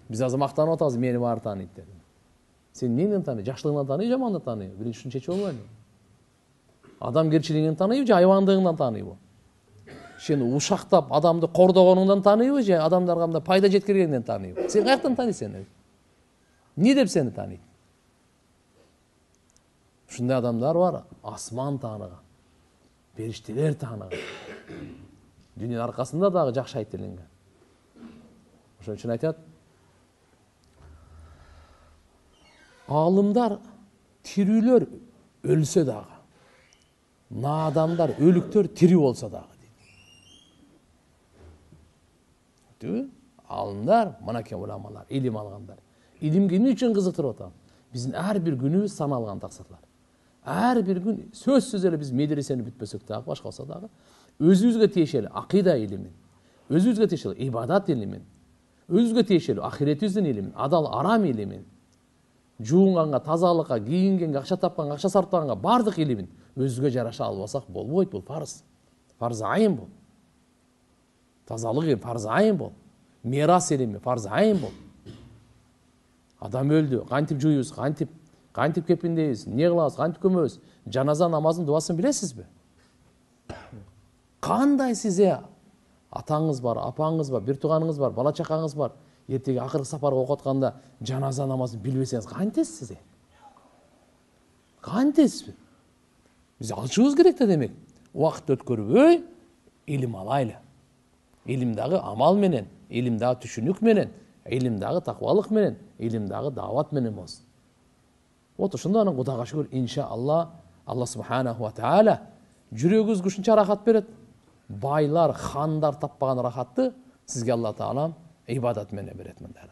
Биз азыр мактанып атабыз, мени баары тааныйт деп. Сен эмнеден тааный? Жакшылыгыңдан тааный, жамандыгынан тааный? Биринчи ушуну чечип албайлы. Адамгерчилигиңден тааныйбы же айбандыгыңдан тааныйбы? Сен ушактап адамды кордогонуңдан тааныйбы же адамдарга мындай пайда жеткиргениңден тааныйбы? Сен каяктан тааныйсың? Эмне деп сени тааныйт? Ушундай адамдар бар, асман тааныган, периштелер тааныган. Дүнүнүн аркасында дагы жакшы айтылган. Ошон үчүн айтат, алымдар тирүүлөр өлсө дагы, наадандар, өлүктөр тирүү болсо дагы дейт. Алымдар, мынакей уламалар, илим алгандар. Илимге эмне үчүн кызыктырып атам? Биздин ар бир күнүбүз саналган таксырлар. Ар бир күн сөзсүз эле биз медресени бүтпөсөк дагы, башка болсо дагы, өзүбүзгө тиешелүү акыйда илимин, өзүбүзгө тиешелүү ибадат илимин, өзүбүзгө тиешелүү ахиретибиздин илимин, адал арам илимин, жуунганга, тазалыкка, кийингенге, акча тапканга, акча сарптаганга бардык илимин өзүбүзгө жараша албасак болбойт. Бул фарз. Фарз айын бул. Тазалык фарз айын бул. Мирас илими фарз айын бул. Адам өлдү, кантип жуюбуз, кантип кепиндейбиз, эмне кылабыз, кантип көмөбүз? Жаназа намазынын дуасын билесизби? Кандай сизге атаңыз бар, апаңыз бар, бир тууганыңыз бар, бала чакаңыз бар, эртеге акыркы сапарга окуп атканда жаназа намазын билбесеңиз кантесиз? Кантесизби? Биз алышыбыз керек да, демек. Убакыт өткөрбөй илим алайлы. Илим дагы амал менен, илим дагы түшүнүк менен, илим дагы таквалык менен, илим дагы даават менен болсун. Вот ошондо анан Кудайга шүгүр, иншалла, Алла субханаху ва тааля жүрөгүңүзгө ушунча рахат берет. Байлар, хандар таппаган рахатты сизге Алла таалам ибадат менен берет мындай.